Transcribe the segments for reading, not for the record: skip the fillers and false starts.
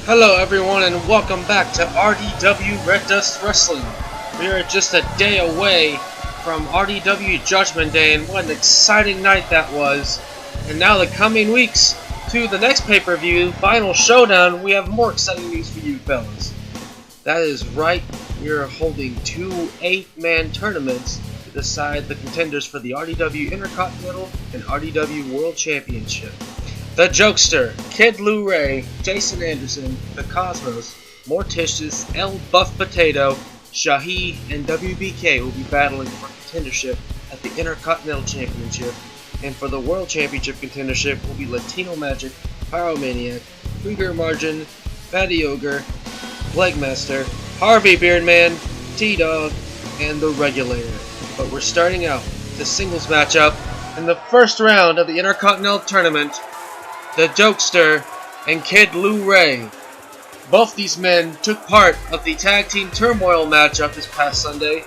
Hello everyone and welcome back to RDW Red Dust Wrestling. We are just a day away from RDW Judgment Day, and what an exciting night that was. And now the coming weeks to the next pay-per-view, Final Showdown, we have more exciting news for you fellas. That is right, we are holding two 8-man tournaments to decide the contenders for the RDW Intercontinental and RDW World Championship. The Jokester, Kid Luray, Jason Anderson, The Cosmos, Morticious, El Buff Potato, Shahi, and WBK will be battling for contendership at the Intercontinental Championship, and for the World Championship contendership will be Latino Magic, Pyromaniac, Krieger Margin, Fatty Ogre, Plaguemaster, Harvey Beardman, T-Dog, and The Regulator. But we're starting out the singles matchup in the first round of the Intercontinental Tournament. The Jokester and Kid Luray. Both these men took part of the Tag Team Turmoil matchup this past Sunday,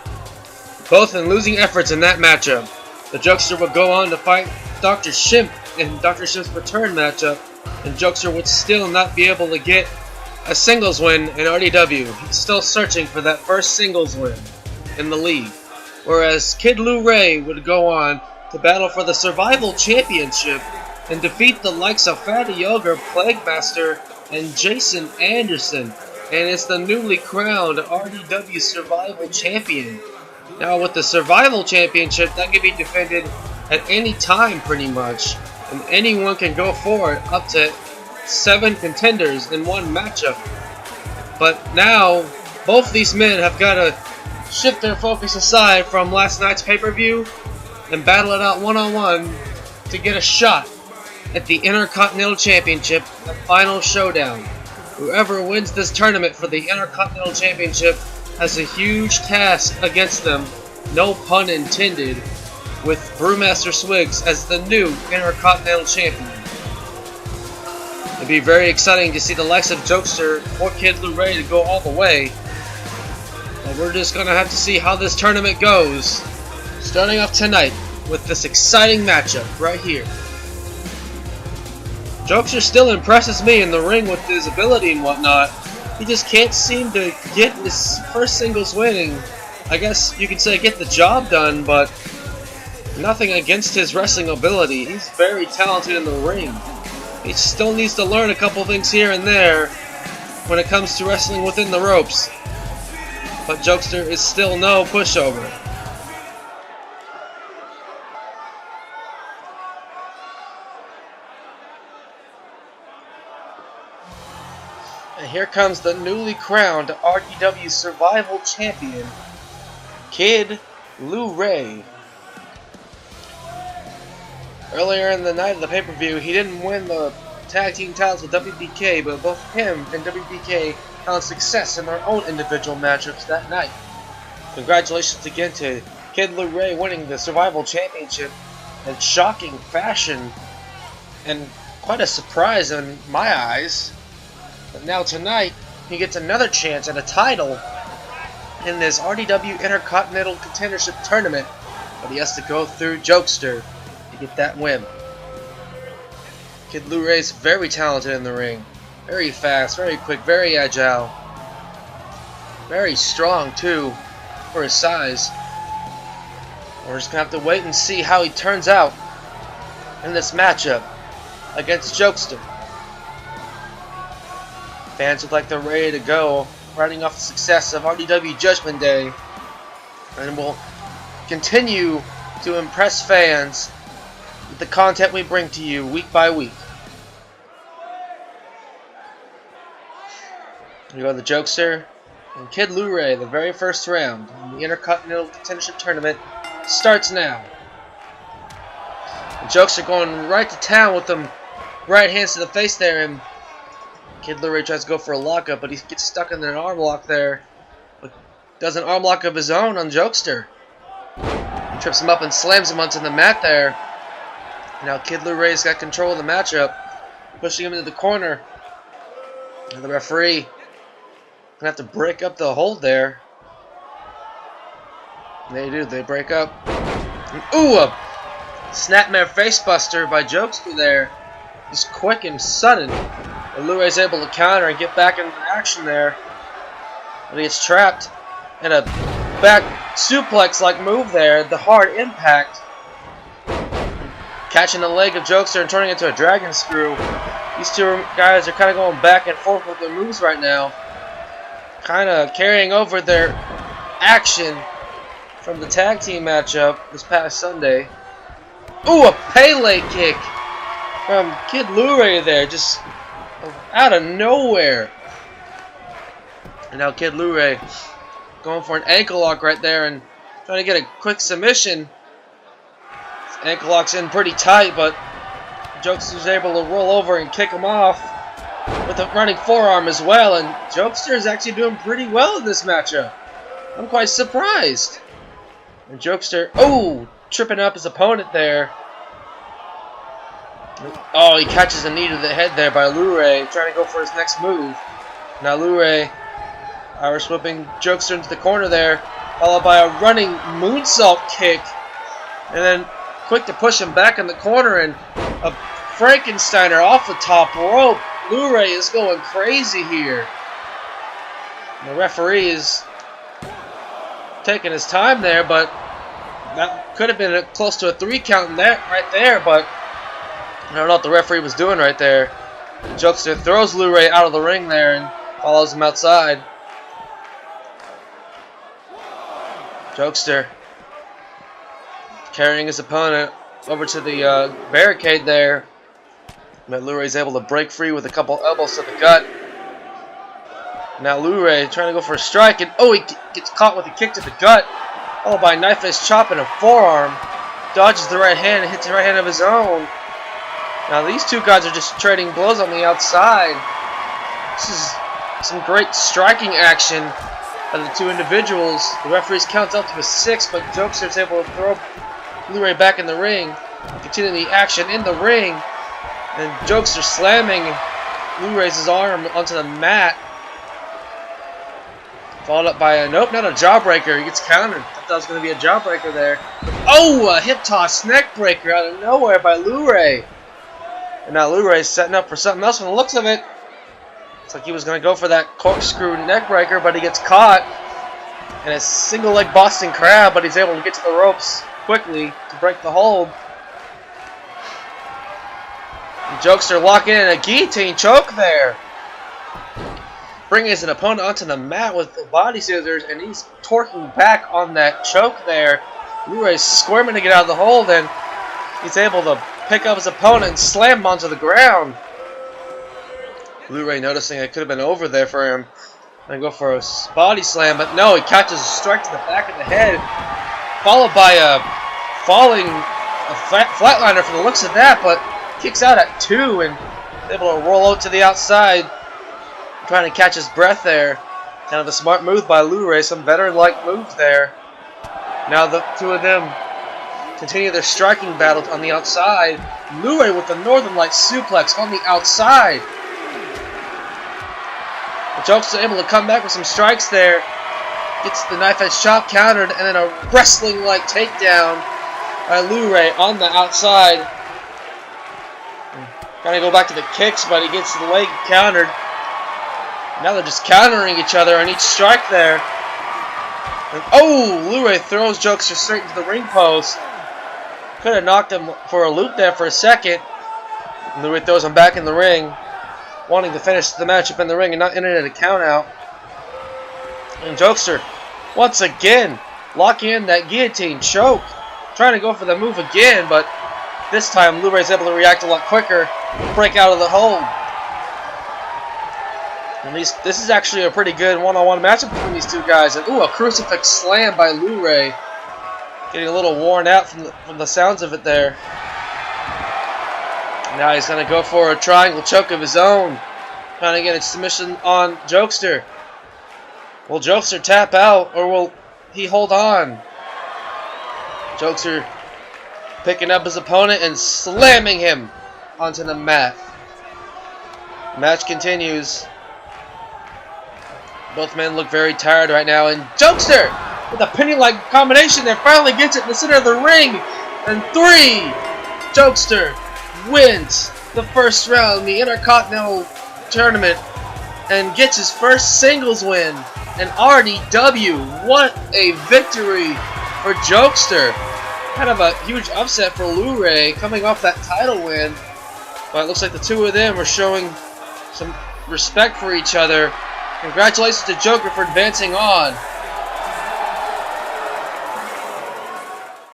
both in losing efforts in that matchup. The Jokester would go on to fight Dr. Shimp in Dr. Shimp's return matchup, and Jokester would still not be able to get a singles win in RDW. He's still searching for that first singles win in the league. Whereas Kid Luray would go on to battle for the Survival Championship and defeat the likes of Fatty Ogre, Plaguemaster, and Jason Anderson, and it's the newly crowned RDW Survival Champion. Now with the Survival Championship, that can be defended at any time pretty much, and anyone can go for it, up to 7 contenders in one matchup. But now, both these men have got to shift their focus aside from last night's pay-per-view and battle it out one-on-one to get a shot at the Intercontinental Championship, the Final Showdown. Whoever wins this tournament for the Intercontinental Championship has a huge task against them, no pun intended, with Brewmaster Swiggs as the new Intercontinental Champion. It'd be very exciting to see the likes of Jokester or Kid Luray to go all the way. But we're just going to have to see how this tournament goes, starting off tonight with this exciting matchup right here. Jokester still impresses me in the ring with his ability and whatnot. He just can't seem to get his first singles winning. I guess you could say get the job done, but nothing against his wrestling ability. He's very talented in the ring. He still needs to learn a couple things here and there when it comes to wrestling within the ropes. But Jokester is still no pushover. And here comes the newly crowned RDW Survival Champion, Kid Luray. Earlier in the night of the pay-per-view, he didn't win the tag team titles with WBK, but both him and WBK found success in their own individual matchups that night. Congratulations again to Kid Luray winning the Survival Championship in shocking fashion, and quite a surprise in my eyes. But now tonight, he gets another chance at a title in this RDW Intercontinental Contendership Tournament, but he has to go through Jokester to get that win. Kid Luray is very talented in the ring. Very fast, very quick, very agile. Very strong, too, for his size. We're just going to have to wait and see how he turns out in this matchup against Jokester. Fans look like they're ready to go, riding off the success of RDW Judgment Day, and will continue to impress fans with the content we bring to you week by week. We go to the Jokester and Kid Luray. The very first round in the Intercontinental Contendership Tournament starts now. The Jokester going right to town with them right hands to the face there, and Kid Luray tries to go for a lockup, but he gets stuck in an arm lock there. But does an arm lock of his own on Jokester. He trips him up and slams him onto the mat there. Now Kid Luray's got control of the matchup, pushing him into the corner. And the referee gonna have to break up the hold there. And they do, they break up. And, ooh, a snapmare facebuster by Jokester there. Just quick and sudden. But Luray's able to counter and get back into action there. But he gets trapped in a back suplex-like move there. The hard impact. Catching the leg of Jokester and turning it into a dragon screw. These two guys are kind of going back and forth with their moves right now. Kind of carrying over their action from the tag team matchup this past Sunday. Ooh, a Pele kick from Kid Luray there, just out of nowhere. And now Kid Luray going for an ankle lock right there and trying to get a quick submission. His ankle lock's in pretty tight, but Jokester's able to roll over and kick him off with a running forearm as well. And Jokester is actually doing pretty well in this matchup. I'm quite surprised. And Jokester, oh, tripping up his opponent there. Oh, he catches a knee to the head there by Luray, trying to go for his next move. Now Luray, Irish whipping Jokester into the corner there, followed by a running moonsault kick. And then quick to push him back in the corner, and a Frankensteiner off the top rope. Luray is going crazy here. And the referee is taking his time there, but that could have been close to a 3 count in that right there, but I don't know what the referee was doing right there. Jokester throws Luray out of the ring there and follows him outside. Jokester carrying his opponent over to the barricade there. But Luray's able to break free with a couple elbows to the gut. Now Luray trying to go for a strike, and oh, he gets caught with a kick to the gut, followed by a knife edge chop and a forearm. Dodges the right hand and hits the right hand of his own. Now these two guys are just trading blows on the outside. This is some great striking action by the two individuals. The referees counts up to a 6, but Jokester is able to throw Luray back in the ring, continue the action in the ring, and Jokester slamming Luray's arm onto the mat. Followed up by a, nope, not a jawbreaker. He gets countered. Thought that was going to be a jawbreaker there. Oh, a hip toss neck breaker out of nowhere by Luray. And now Luray's setting up for something else from the looks of it. Looks like he was going to go for that corkscrew neck breaker, but he gets caught in a single leg Boston Crab, but he's able to get to the ropes quickly to break the hold. And Jokester locking in a guillotine choke there. Bringing his opponent onto the mat with the body scissors, and he's torquing back on that choke there. Luray's squirming to get out of the hold, and he's able to pick up his opponent and slam him onto the ground. Luray noticing it could have been over there for him and go for a body slam, but no, he catches a strike to the back of the head, followed by a falling flatliner from the looks of that, but kicks out at 2 and is able to roll out to the outside, trying to catch his breath there. Kind of a smart move by Luray, some veteran-like moves there. Now the two of them continue their striking battle on the outside. Luray with the Northern Light suplex on the outside. The Jokester able to come back with some strikes there. Gets the knife edge chop countered, and then a wrestling-like takedown by Luray on the outside. Trying to go back to the kicks, but he gets the leg countered. Now they're just countering each other on each strike there. And oh, Luray throws Jokester straight into the ring post. Could have knocked him for a loop there for a second. And Luray throws him back in the ring, wanting to finish the matchup in the ring and not enter it a count out. And Jokester, once again, locking in that guillotine choke. Trying to go for the move again, but this time Luray's able to react a lot quicker, break out of the hold. And this is actually a pretty good one-on-one matchup between these two guys. And ooh, a crucifix slam by Luray. Getting a little worn out from the sounds of it there. Now he's going to go for a triangle choke of his own. Trying to get a submission on Jokester. Will Jokester tap out, or will he hold on? Jokester picking up his opponent and slamming him onto the mat. Match continues. Both men look very tired right now, and Jokester with a penny-like combination that finally gets it in the center of the ring. And 3, Jokester wins the first round, the Intercontinental tournament and gets his first singles win. And RDW, what a victory for Jokester. Kind of a huge upset for Luray coming off that title win. But it looks like the two of them are showing some respect for each other. Congratulations to Joker for advancing on.